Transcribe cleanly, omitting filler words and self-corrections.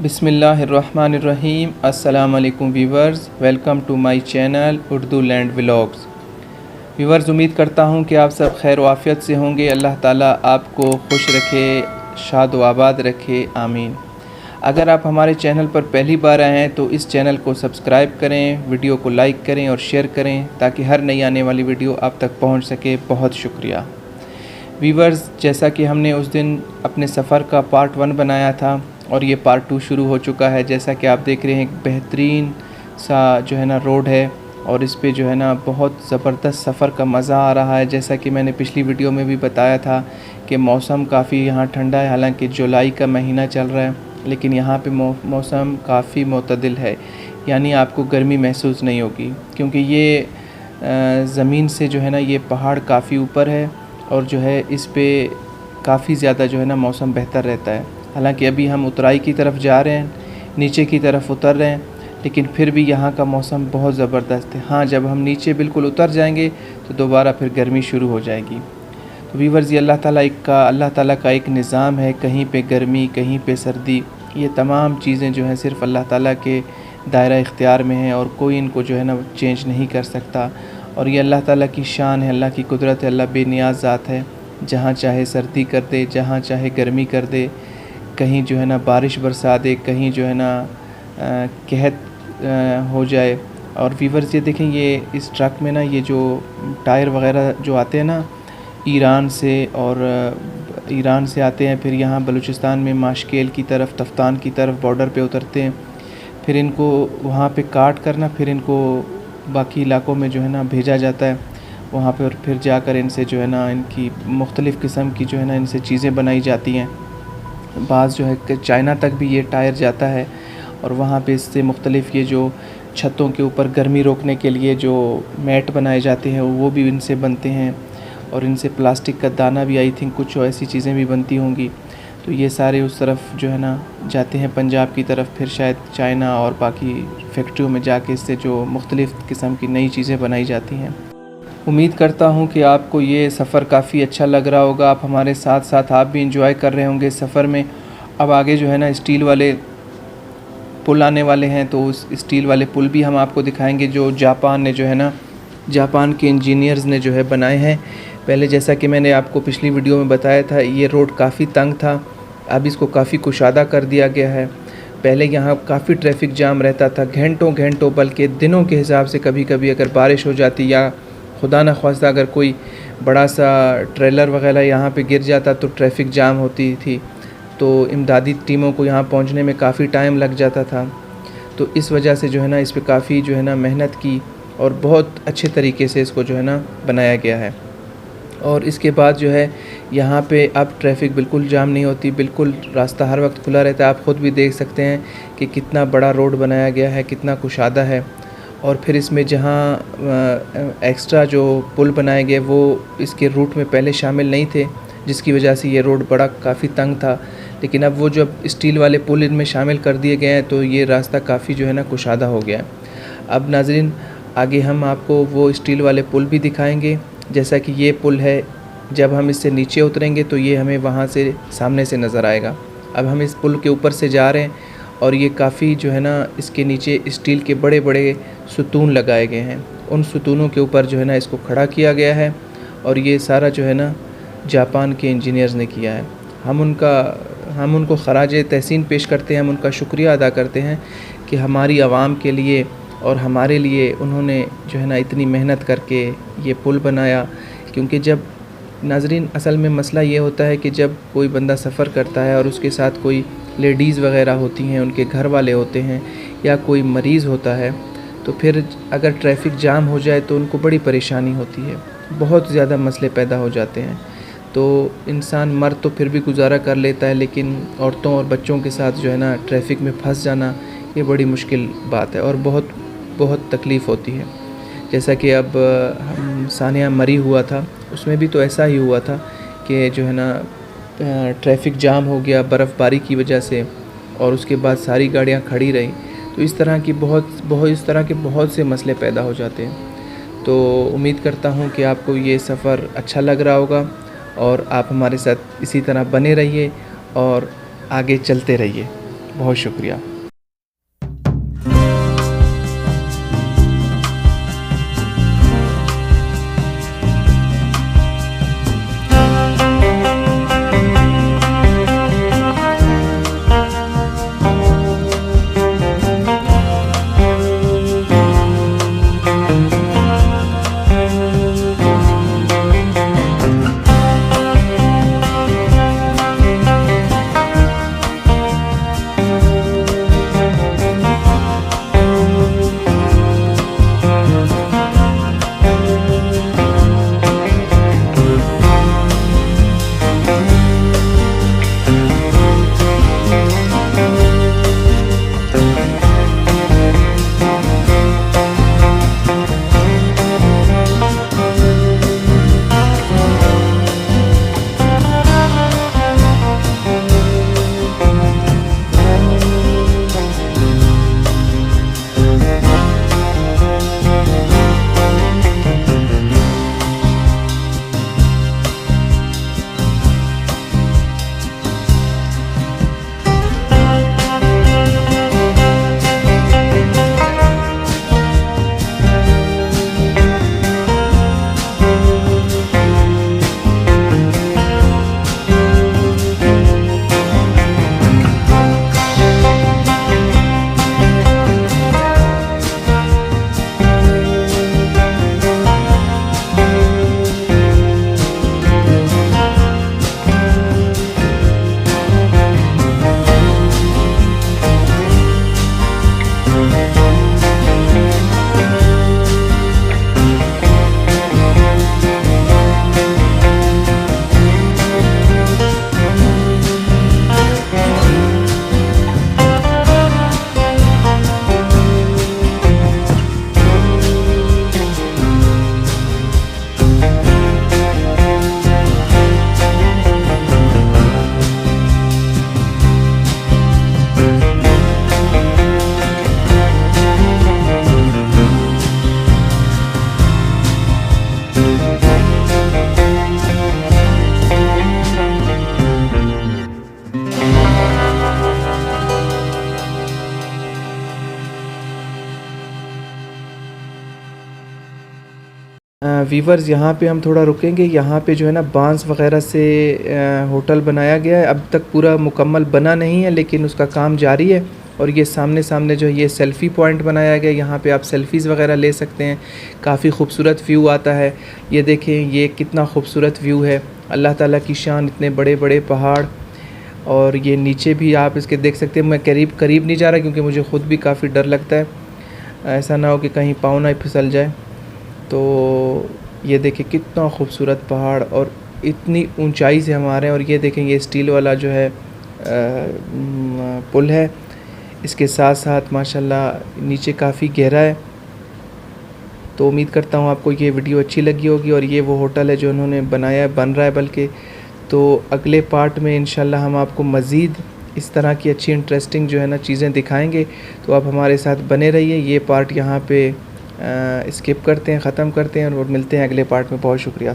बिस्मिल्लाहिर्रहमानिर्रहीम। अस्सलाम वालेकुम viewers, welcome to my channel Urdu land vlogs. Viewers, उम्मीद करता हूँ कि आप सब खैर व आफ़ियत से होंगे। अल्लाह ताला आपको खुश रखे, शाद व आबाद रखे, आमीन। अगर आप हमारे चैनल पर पहली बार आए हैं तो इस चैनल को सब्सक्राइब करें, वीडियो को लाइक करें और शेयर करें ताकि हर नई आने वाली वीडियो आप तक पहुँच सके। बहुत शुक्रिया वीवर्स। जैसा कि हमने उस दिन अपने सफ़र का पार्ट 1 बनाया था और ये पार्ट 2 शुरू हो चुका है। जैसा कि आप देख रहे हैं, एक बेहतरीन सा जो है ना रोड है और इस पे जो है ना बहुत ज़बरदस्त सफ़र का मज़ा आ रहा है। जैसा कि मैंने पिछली वीडियो में भी बताया था कि मौसम काफ़ी यहाँ ठंडा है। हालांकि जुलाई का महीना चल रहा है लेकिन यहाँ पे मौसम काफ़ी मुतदिल है, यानी आपको गर्मी महसूस नहीं होगी क्योंकि ये ज़मीन से जो है ना ये पहाड़ काफ़ी ऊपर है और जो है इस पे काफ़ी ज़्यादा जो है ना मौसम बेहतर रहता है। हालांकि अभी हम उतराई की तरफ जा रहे हैं, नीचे की तरफ उतर रहे हैं, लेकिन फिर भी यहाँ का मौसम बहुत ज़बरदस्त है। हाँ, जब हम नीचे बिल्कुल उतर जाएंगे तो दोबारा फिर गर्मी शुरू हो जाएगी। तो वीवर्स, ये अल्लाह ताला का एक निज़ाम है, कहीं पे गर्मी कहीं पे सर्दी। ये तमाम चीज़ें जो हैं सिर्फ़ अल्लाह ताला के दायरा इख्तियार में हैं और कोई इनको जो है ना चेंज नहीं कर सकता। और ये अल्लाह ताला की शान है, अल्लाह की कुदरत है। अल्लाह बेनियाज़ ज़ात है, जहाँ चाहे सर्दी कर दे, जहाँ चाहे गर्मी कर दे, कहीं जो है ना बारिश बरसा दे, कहीं जो है ना कहत हो जाए। और वीवर्स, ये देखें, ये इस ट्रक में ना ये जो टायर वगैरह जो आते हैं ना ईरान से आते हैं, फिर यहाँ बलूचिस्तान में माशकेल की तरफ, तफ्तान की तरफ बॉर्डर पे उतरते हैं। फिर इनको वहाँ पे काट कर ना फिर इनको बाकी इलाकों में जो है ना भेजा जाता है। वहाँ पर फिर जाकर इनसे जो है ना इनकी मुख्तलिफ़ किस्म की जो है ना इनसे चीज़ें बनाई जाती हैं। बाज़ जो है कि चाइना तक भी ये टायर जाता है और वहाँ पे इससे मुख्तलिफ़ ये जो छतों के ऊपर गर्मी रोकने के लिए जो मैट बनाए जाते हैं वो भी इनसे बनते हैं। और इनसे प्लास्टिक का दाना भी, आई थिंक कुछ ऐसी चीज़ें भी बनती होंगी। तो ये सारे उस तरफ जो है ना जाते हैं पंजाब की तरफ, फिर शायद चाइना और बाकी फैक्ट्रियों में जाके इससे जो मुख्तलिफ़ किस्म की नई चीज़ें बनाई जाती हैं। उम्मीद करता हूँ कि आपको ये सफ़र काफ़ी अच्छा लग रहा होगा। आप हमारे साथ साथ आप भी इंजॉय कर रहे होंगे इस सफ़र में। अब आगे जो है ना स्टील वाले पुल आने वाले हैं, तो उस स्टील वाले पुल भी हम आपको दिखाएंगे जो जापान ने जो है ना जापान के इंजीनियर्स ने जो है बनाए हैं। पहले जैसा कि मैंने आपको पिछली वीडियो में बताया था, ये रोड काफ़ी तंग था, अब इसको काफ़ी कुशादा कर दिया गया है। पहले यहाँ काफ़ी ट्रैफिक जाम रहता था, घंटों घंटों बल्कि दिनों के हिसाब से। कभी कभी अगर बारिश हो जाती या खुदा न ख्वास्ता अगर कोई बड़ा सा ट्रेलर वगैरह यहाँ पे गिर जाता तो ट्रैफिक जाम होती थी, तो इमदादी टीमों को यहाँ पहुँचने में काफ़ी टाइम लग जाता था। तो इस वजह से जो है ना इस पे काफ़ी जो है ना मेहनत की और बहुत अच्छे तरीके से इसको जो है ना बनाया गया है। और इसके बाद जो है यहाँ पे अब ट्रैफिक बिल्कुल जाम नहीं होती, बिल्कुल रास्ता हर वक्त खुला रहता है। आप ख़ुद भी देख सकते हैं कि कितना बड़ा रोड बनाया गया है, कितना कुशादा है। और फिर इसमें जहाँ एक्स्ट्रा जो पुल बनाए गए वो इसके रूट में पहले शामिल नहीं थे, जिसकी वजह से ये रोड बड़ा काफ़ी तंग था। लेकिन अब वो जब स्टील वाले पुल इनमें शामिल कर दिए गए हैं तो ये रास्ता काफ़ी जो है ना कुशादा हो गया है। अब नाज़रीन, आगे हम आपको वो स्टील वाले पुल भी दिखाएंगे। जैसा कि ये पुल है, जब हम इससे नीचे उतरेंगे तो ये हमें वहाँ से सामने से नज़र आएगा। अब हम इस पुल के ऊपर से जा रहे हैं और ये काफ़ी जो है ना इसके नीचे स्टील के बड़े बड़े सुतून लगाए गए हैं। उन सुतूनों के ऊपर जो है ना इसको खड़ा किया गया है और ये सारा जो है ना जापान के इंजीनियर्स ने किया है। हम उनको ख़राज तहसीन पेश करते हैं, हम उनका शुक्रिया अदा करते हैं कि हमारी आवाम के लिए और हमारे लिए उन्होंने जो है ना इतनी मेहनत करके ये पुल बनाया। क्योंकि जब नाज़रीन, असल में मसला ये होता है कि जब कोई बंदा सफ़र करता है और उसके साथ कोई लेडीज़ वगैरह होती हैं, उनके घर वाले होते हैं या कोई मरीज़ होता है, तो फिर अगर ट्रैफिक जाम हो जाए तो उनको बड़ी परेशानी होती है, बहुत ज़्यादा मसले पैदा हो जाते हैं। तो इंसान मर्द तो फिर भी गुजारा कर लेता है, लेकिन औरतों और बच्चों के साथ जो है ना ट्रैफिक में फंस जाना ये बड़ी मुश्किल बात है और बहुत बहुत तकलीफ़ होती है। जैसा कि अब हम सानिया मरी हुआ था, उसमें भी तो ऐसा ही हुआ था कि जो है ना ट्रैफिक जाम हो गया बर्फ़बारी की वजह से और उसके बाद सारी गाड़ियाँ खड़ी रहीं। तो इस तरह के बहुत से मसले पैदा हो जाते हैं। तो उम्मीद करता हूँ कि आपको ये सफ़र अच्छा लग रहा होगा और आप हमारे साथ इसी तरह बने रहिए और आगे चलते रहिए। बहुत शुक्रिया। वीवर्स यहाँ पे हम थोड़ा रुकेंगे। यहाँ पे जो है ना बांस वगैरह से होटल बनाया गया है। अब तक पूरा मुकम्मल बना नहीं है लेकिन उसका काम जारी है। और ये सामने सामने जो ये सेल्फ़ी पॉइंट बनाया गया, यहाँ पे आप सेल्फ़ीज़ वगैरह ले सकते हैं। काफ़ी खूबसूरत व्यू आता है। ये देखें ये कितना खूबसूरत व्यू है। अल्लाह ताला की शान, इतने बड़े बड़े पहाड़। और ये नीचे भी आप इसके देख सकते हैं। मैं करीब नहीं जा रहा क्योंकि मुझे ख़ुद भी काफ़ी डर लगता है, ऐसा ना हो कि कहीं पाँव ना फिसल जाए। तो ये देखें कितना खूबसूरत पहाड़ और इतनी ऊंचाई से हम आ रहे हैं। और ये देखें ये स्टील वाला जो है पुल है, इसके साथ साथ माशाल्लाह नीचे काफ़ी गहरा है। तो उम्मीद करता हूँ आपको ये वीडियो अच्छी लगी होगी। और ये वो होटल है जो उन्होंने बनाया है, बन रहा है बल्कि। तो अगले पार्ट में इंशाल्लाह हम आपको मज़ीद इस तरह की अच्छी इंटरेस्टिंग जो है ना चीज़ें दिखाएंगे। तो आप हमारे साथ बने रहिए। ये पार्ट यहाँ पे स्किप करते हैं, ख़त्म करते हैं और मिलते हैं अगले पार्ट में। बहुत शुक्रिया।